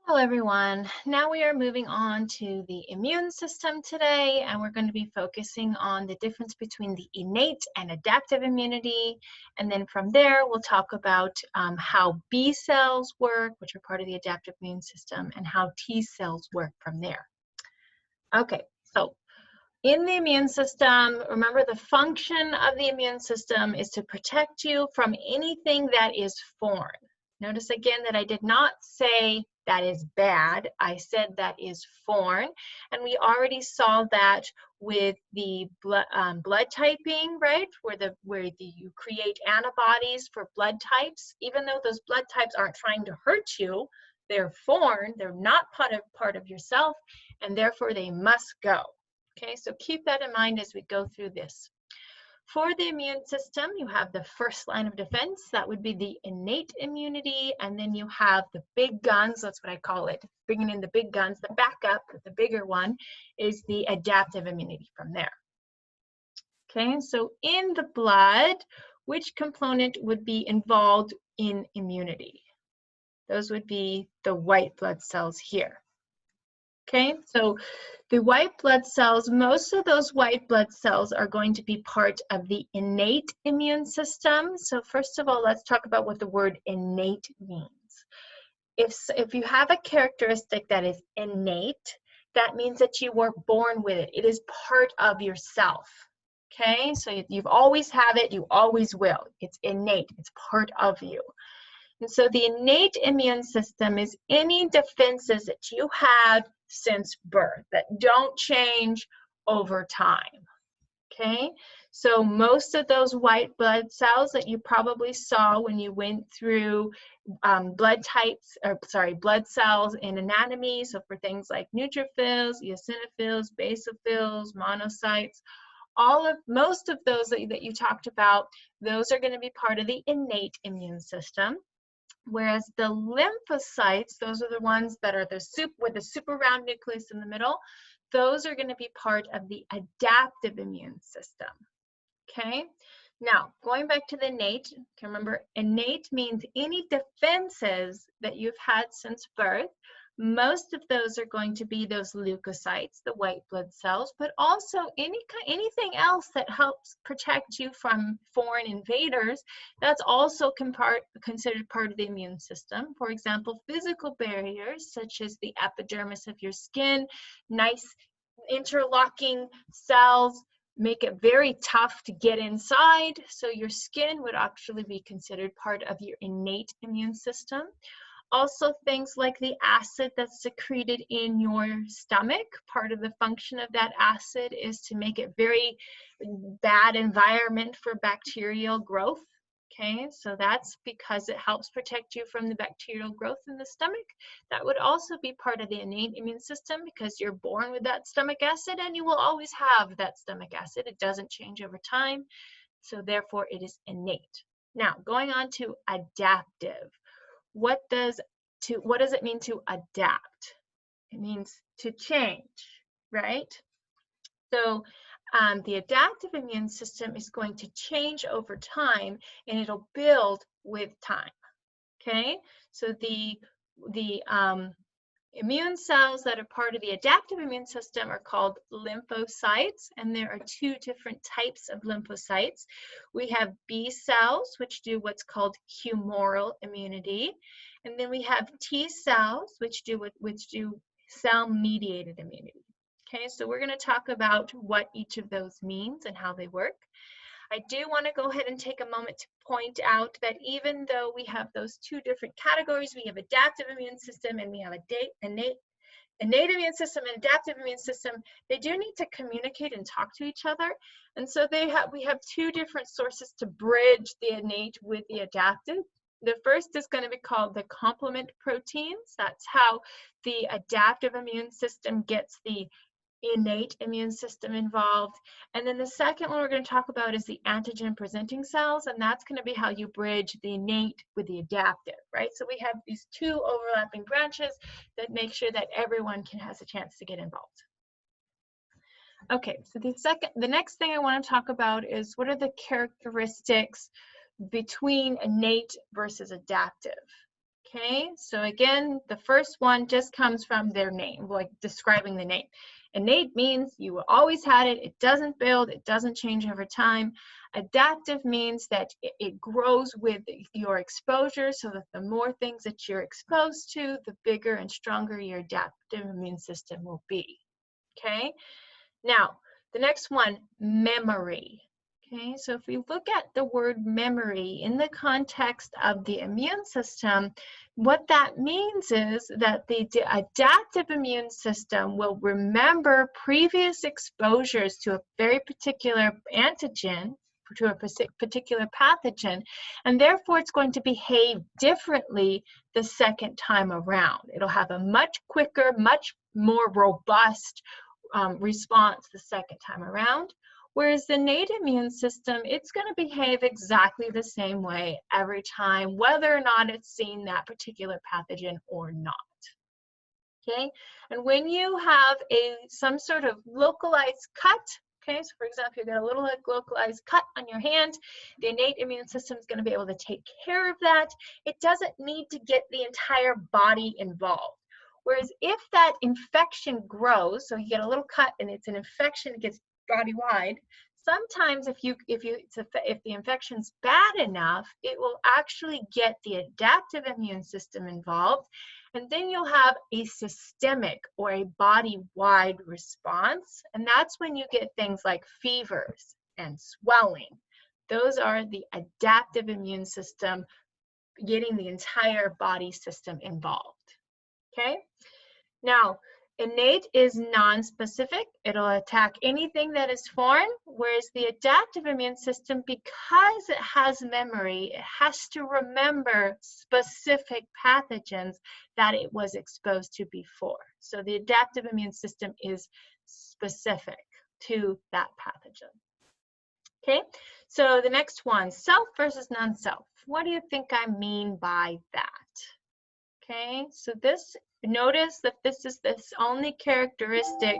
Hello everyone. Now we are moving on to the immune system today, and we're going to be focusing on the difference between the innate and adaptive immunity. And then from there, we'll talk about how B cells work, which are part of the adaptive immune system, and how T cells work from there. Okay, so in the immune system, remember the function of the immune system is to protect you from anything that is foreign. Notice again that I did not say that is bad. I said that is foreign. And we already saw that with the blood typing, right? Where you create antibodies for blood types. Even though those blood types aren't trying to hurt you, they're foreign, they're not part of yourself, and therefore they must go. Okay, so keep that in mind as we go through this. For the immune system, you have the first line of defense. That would be the innate immunity. And then you have the big guns. That's what I call it. Bringing in the big guns. The backup, the bigger one, is the adaptive immunity from there. Okay, so in the blood, which component would be involved in immunity? Those would be the white blood cells here. Okay, so the white blood cells, most of those white blood cells are going to be part of the innate immune system. So first of all, let's talk about what the word innate means. If you have a characteristic that is innate, that means that you were born with it. It is part of yourself. Okay, so you've always have it, you always will. It's innate, it's part of you. And so the innate immune system is any defenses that you had since birth that don't change over time. Okay, so most of those white blood cells that you probably saw when you went through blood cells in anatomy, so for things like neutrophils, eosinophils, basophils, monocytes, most of those that you talked about, those are going to be part of the innate immune system. Whereas the lymphocytes, those are the ones that are with the super round nucleus in the middle, those are going to be part of the adaptive immune system. Okay, now going back to the innate, remember innate means any defenses that you've had since birth. Most of those are going to be those leukocytes, the white blood cells, but also anything else that helps protect you from foreign invaders, that's also considered part of the immune system. For example, physical barriers such as the epidermis of your skin, nice interlocking cells, make it very tough to get inside, so your skin would actually be considered part of your innate immune system. Also, things like the acid that's secreted in your stomach, part of the function of that acid is to make it very bad environment for bacterial growth. Okay, so that's because it helps protect you from the bacterial growth in the stomach. That would also be part of the innate immune system because you're born with that stomach acid and you will always have that stomach acid. It doesn't change over time, so therefore it is innate. Now, going on to adaptive. What does it mean to adapt? It means to change, right? So the adaptive immune system is going to change over time and it'll build with time. Okay, so the immune cells that are part of the adaptive immune system are called lymphocytes, and there are two different types of lymphocytes. We have B cells, which do what's called humoral immunity, and then we have T cells, which do cell-mediated immunity. Okay, so we're going to talk about what each of those means and how they work. I do want to go ahead and take a moment to point out that even though we have those two different categories, we have adaptive immune system and we have innate immune system and adaptive immune system, they do need to communicate and talk to each other. And so we have two different sources to bridge the innate with the adaptive. The first is going to be called the complement proteins. That's how the adaptive immune system gets the innate immune system involved. And then the second one we're going to talk about is the antigen presenting cells, and that's going to be how you bridge the innate with the adaptive, right? So we have these two overlapping branches that make sure that everyone has a chance to get involved. Okay, so the next thing I want to talk about is what are the characteristics between innate versus adaptive. Okay, so again, the first one just comes from their name, like describing the name. Innate means you always had it, it doesn't build, it doesn't change over time. Adaptive means that it grows with your exposure, so that the more things that you're exposed to, the bigger and stronger your adaptive immune system will be. Okay, now the next one, memory. Okay, so if we look at the word memory in the context of the immune system, what that means is that the adaptive immune system will remember previous exposures to a very particular antigen, to a particular pathogen, and therefore it's going to behave differently the second time around. It'll have a much quicker, much more robust response the second time around. Whereas the innate immune system, it's going to behave exactly the same way every time, whether or not it's seen that particular pathogen or not. Okay, and when you have some sort of localized cut, okay, so for example, you get a little localized cut on your hand, the innate immune system is going to be able to take care of that. It doesn't need to get the entire body involved. Whereas if that infection grows, so you get a little cut and it's an infection, it gets body-wide, sometimes if the infection's bad enough, it will actually get the adaptive immune system involved, and then you'll have a systemic or a body-wide response, and that's when you get things like fevers and swelling. Those are the adaptive immune system getting the entire body system involved. Okay, now innate is non-specific. It'll attack anything that is foreign, whereas the adaptive immune system, because it has memory, it has to remember specific pathogens that it was exposed to before. So the adaptive immune system is specific to that pathogen. Okay, so the next one, self versus non-self. What do you think I mean by that? Okay, so notice that this is this only characteristic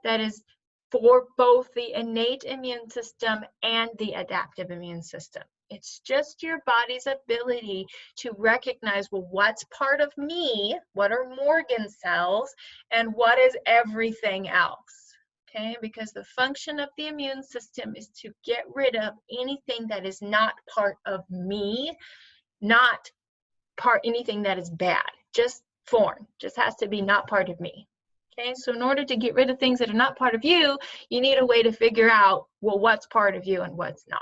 that is for both the innate immune system and the adaptive immune system. It's just your body's ability to recognize, well, what's part of me, what are Morgan cells, and what is everything else. Okay, because the function of the immune system is to get rid of anything that is not part of me, not anything that is bad, just foreign, just has to be not part of me. Okay, so in order to get rid of things that are not part of you, you need a way to figure out, well, what's part of you and what's not.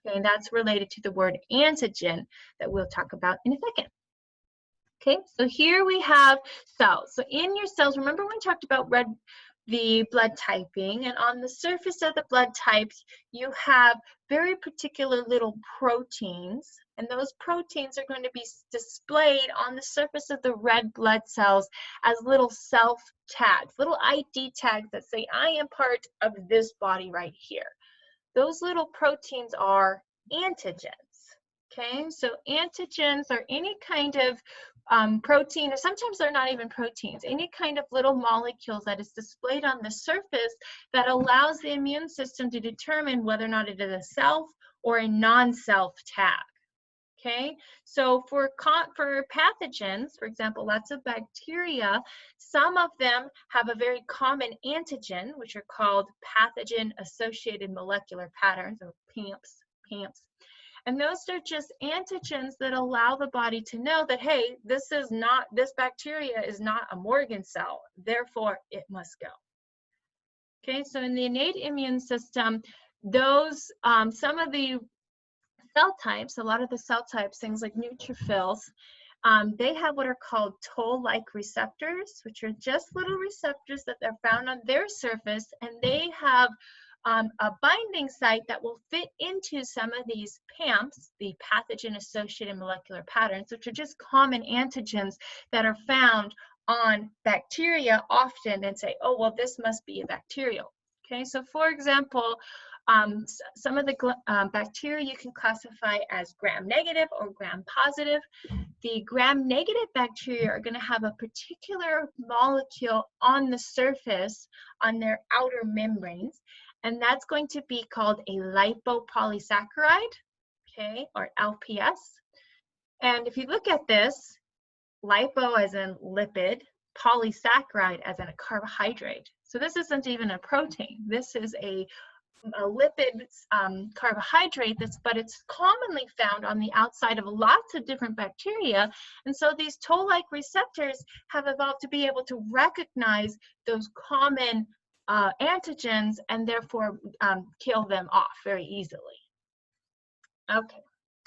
Okay, and that's related to the word antigen that we'll talk about in a second. Okay, so here we have cells. So in your cells, remember when we talked about the blood typing, and on the surface of the blood types, you have very particular little proteins, and those proteins are going to be displayed on the surface of the red blood cells as little self tags, little ID tags that say, I am part of this body right here. Those little proteins are antigens. Okay, so antigens are any kind of protein, or sometimes they're not even proteins, any kind of little molecules that is displayed on the surface that allows the immune system to determine whether or not it is a self or a non-self tag. Okay, so for pathogens, for example, lots of bacteria, some of them have a very common antigen, which are called pathogen-associated molecular patterns, or PAMPs. And those are just antigens that allow the body to know that, hey, this bacteria is not a Morgan cell, therefore it must go. Okay, so in the innate immune system, those, some of the cell types, a lot of the cell types, things like neutrophils, they have what are called Toll-like receptors, which are just little receptors that are found on their surface, and they have a binding site that will fit into some of these PAMPs, the pathogen-associated molecular patterns, which are just common antigens that are found on bacteria often, and say, oh, well, this must be a bacterial. Okay, so for example, some of the bacteria you can classify as gram-negative or gram-positive. The gram-negative bacteria are going to have a particular molecule on the surface, on their outer membranes, and that's going to be called a lipopolysaccharide, okay, or LPS. And if you look at this, lipo as in lipid, polysaccharide as in a carbohydrate. So this isn't even a protein. This is a lipid carbohydrate, but it's commonly found on the outside of lots of different bacteria. And so these toll-like receptors have evolved to be able to recognize those common antigens and therefore kill them off very easily. Okay,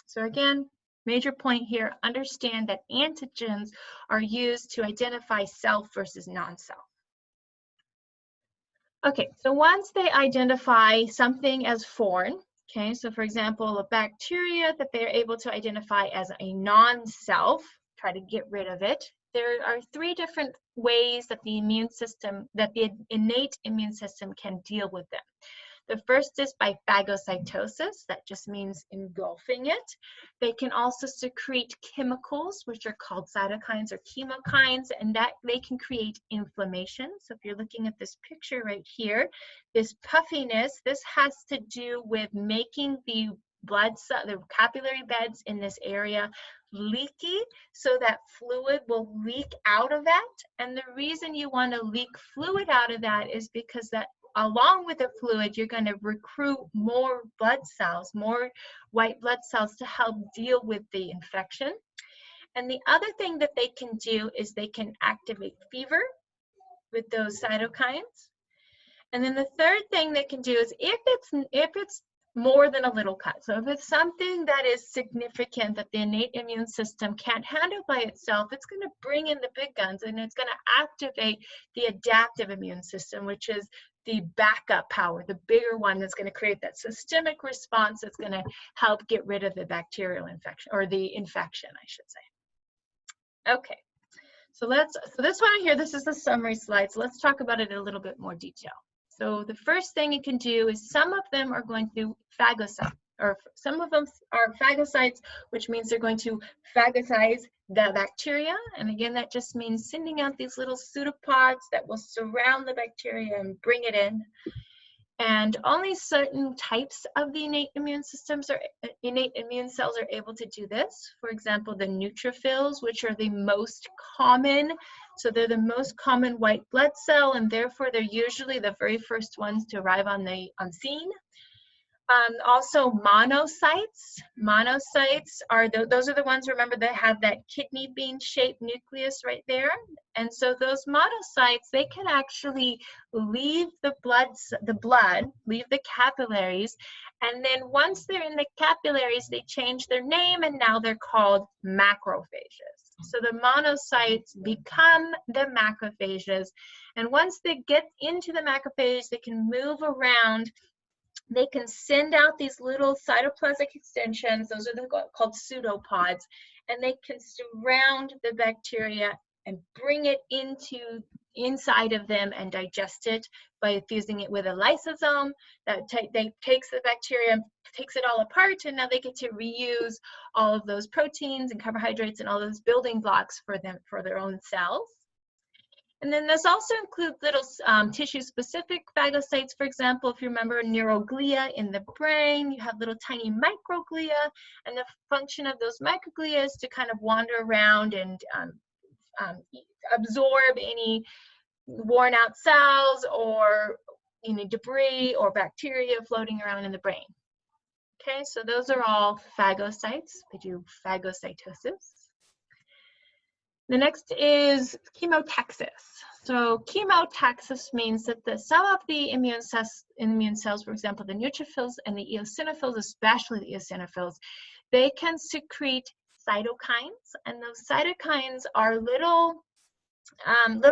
so again, major point here, understand that antigens are used to identify self versus non-self. Okay, so once they identify something as foreign, okay, so for example, a bacteria that they're able to identify as a non-self, try to get rid of it, there are three different ways that the immune system, that the innate immune system can deal with them. The first is by phagocytosis, that just means engulfing it. They can also secrete chemicals, which are called cytokines or chemokines, and that they can create inflammation. So if you're looking at this picture right here, this puffiness, this has to do with making the the capillary beds in this area leaky, so that fluid will leak out of that. And the reason you want to leak fluid out of that is because that along with the fluid, you're going to recruit more blood cells, more white blood cells to help deal with the infection. And the other thing that they can do is they can activate fever with those cytokines. And then the third thing they can do is if it's more than a little cut. So if it's something that is significant that the innate immune system can't handle by itself, it's going to bring in the big guns and it's going to activate the adaptive immune system, which is the backup power, the bigger one that's going to create that systemic response that's going to help get rid of the bacterial infection, or the infection, I should say. Okay, so this one here, this is the summary slide. So let's talk about it in a little bit more detail. So the first thing you can do is some of them are going to phagocyte, or some of them are phagocytes, which means they're going to phagocyze the bacteria. And again, that just means sending out these little pseudopods that will surround the bacteria and bring it in. And only certain types of the innate immune cells are able to do this. For example, the neutrophils, which are the most common. So they're the most common white blood cell, and therefore they're usually the very first ones to arrive on scene. Also monocytes. Monocytes are those are the ones, remember, that have that kidney bean shaped nucleus right there. And so those monocytes, they can actually leave the blood, leave the capillaries, and then once they're in the capillaries, they change their name and now they're called macrophages. So the monocytes become the macrophages, and once they get into the macrophages, they can move around. They can send out these little cytoplasmic extensions, those are called pseudopods, and they can surround the bacteria and bring it inside of them and digest it by fusing it with a lysosome that takes the bacteria, takes it all apart, and now they get to reuse all of those proteins and carbohydrates and all those building blocks for their own cells. And then this also includes little tissue-specific phagocytes. For example, if you remember neuroglia in the brain, you have little tiny microglia, and the function of those microglia is to kind of wander around and absorb any worn out cells or debris or bacteria floating around in the brain. Okay, so those are all phagocytes. They do phagocytosis. The next is chemotaxis. So chemotaxis means that some of the immune cells, for example, the neutrophils and the eosinophils, especially the eosinophils, they can secrete cytokines, and those cytokines are little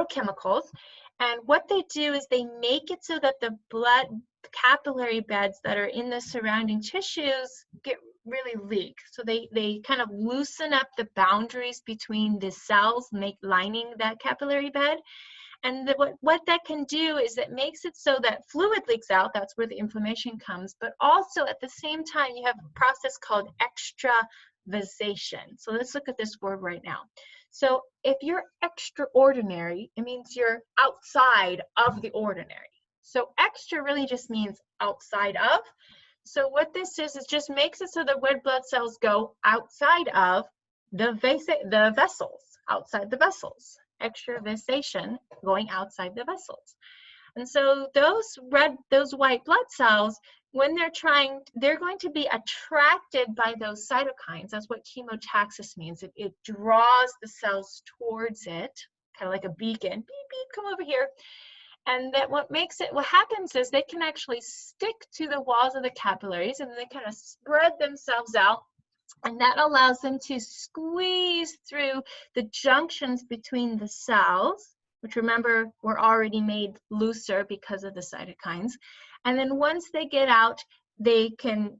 chemicals. And what they do is they make it so that the blood capillary beds that are in the surrounding tissues get really leak. So they kind of loosen up the boundaries between the cells lining that capillary bed. And what that can do is it makes it so that fluid leaks out. That's where the inflammation comes. But also at the same time, you have a process called extravasation. So let's look at this word right now. So if you're extraordinary, it means you're outside of the ordinary. So extra really just means outside of. So what this is, it just makes it so that red blood cells go outside of the vessels. outside the vessels. Extravasation, going outside the vessels. And so those white blood cells, when they're going to be attracted by those cytokines. That's what chemotaxis means. It draws the cells towards it, kind of like a beacon. Beep, beep, come over here. And that what happens is they can actually stick to the walls of the capillaries, and they kind of spread themselves out. And that allows them to squeeze through the junctions between the cells, which remember were already made looser because of the cytokines. And then once they get out, they can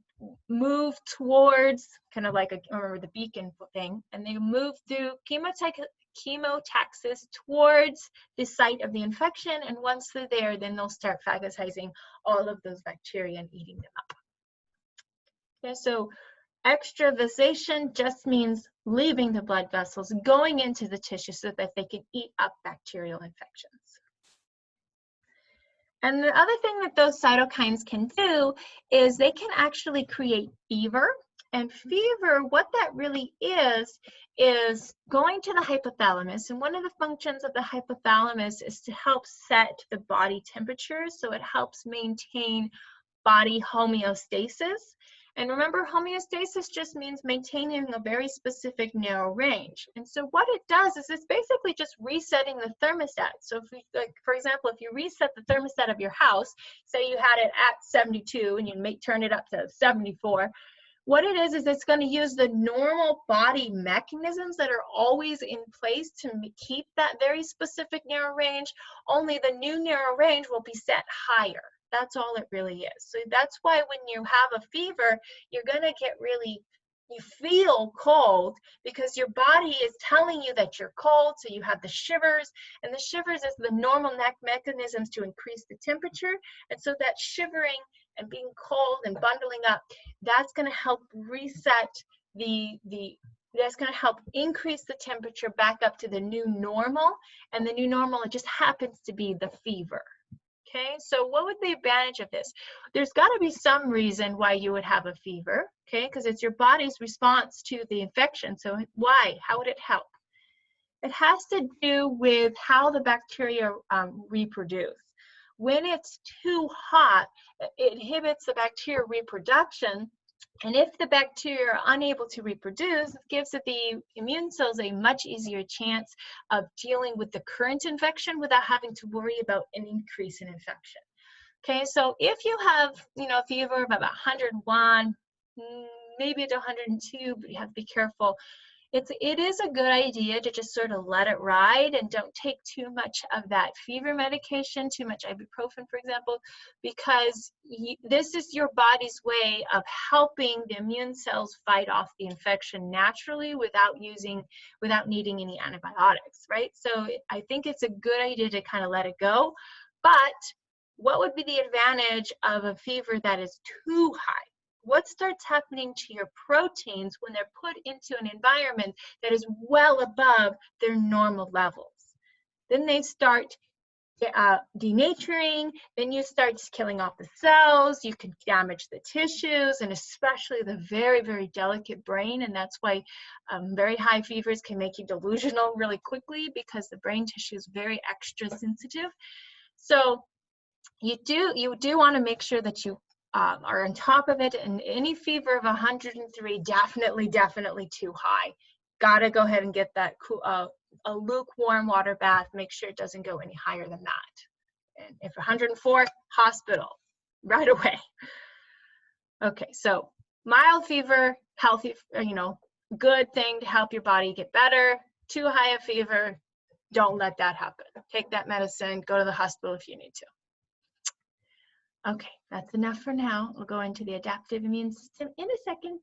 move towards, kind of like remember the beacon thing, and they move through chemotaxis towards the site of the infection. And once they're there, then they'll start phagocytizing all of those bacteria and eating them up. Okay, so extravasation just means leaving the blood vessels, going into the tissue so that they can eat up bacterial infections. And the other thing that those cytokines can do is they can actually create fever. And fever, what that really is going to the hypothalamus. And one of the functions of the hypothalamus is to help set the body temperature. So it helps maintain body homeostasis. And remember, homeostasis just means maintaining a very specific narrow range. And so what it does is it's basically just resetting the thermostat. So if we, like, for example, if you reset the thermostat of your house, say you had it at 72 and you turn it up to 74, what it is it's going to use the normal body mechanisms that are always in place to keep that very specific narrow range, only the new narrow range will be set higher. That's all it really is. So that's why when you have a fever, you're going to get you feel cold because your body is telling you that you're cold. So you have the shivers, and the shivers is the normal mechanisms to increase the temperature. And so that shivering and being cold and bundling up, that's going to help reset that's going to help increase the temperature back up to the new normal. And the new normal, it just happens to be the fever. Okay, so what would the advantage of this? There's got to be some reason why you would have a fever, okay, because it's your body's response to the infection. So why? How would it help? It has to do with how the bacteria reproduce. When it's too hot, it inhibits the bacteria reproduction. And if the bacteria are unable to reproduce, it gives the immune cells a much easier chance of dealing with the current infection without having to worry about an increase in infection. Okay, so if you have, a fever of about 101, maybe it's 102, but you have to be careful. It is a good idea to just sort of let it ride and don't take too much of that fever medication, too much ibuprofen, for example, because this is your body's way of helping the immune cells fight off the infection naturally without needing any antibiotics, right? So I think it's a good idea to kind of let it go. But what would be the advantage of a fever that is too high? What starts happening to your proteins when they're put into an environment that is well above their normal levels? Then they start denaturing, then you start killing off the cells, you can damage the tissues, and especially the very, very delicate brain. And that's why very high fevers can make you delusional really quickly, because the brain tissue is very extra sensitive. So you do want to make sure that you are on top of it. And any fever of 103, definitely too high. Gotta go ahead and get that a lukewarm water bath. Make sure it doesn't go any higher than that. And if 104, hospital right away. Okay, so mild fever, healthy, good thing to help your body get better. Too high a fever, don't let that happen. Take that medicine, go to the hospital if you need to. Okay, that's enough for now. We'll go into the adaptive immune system in a second.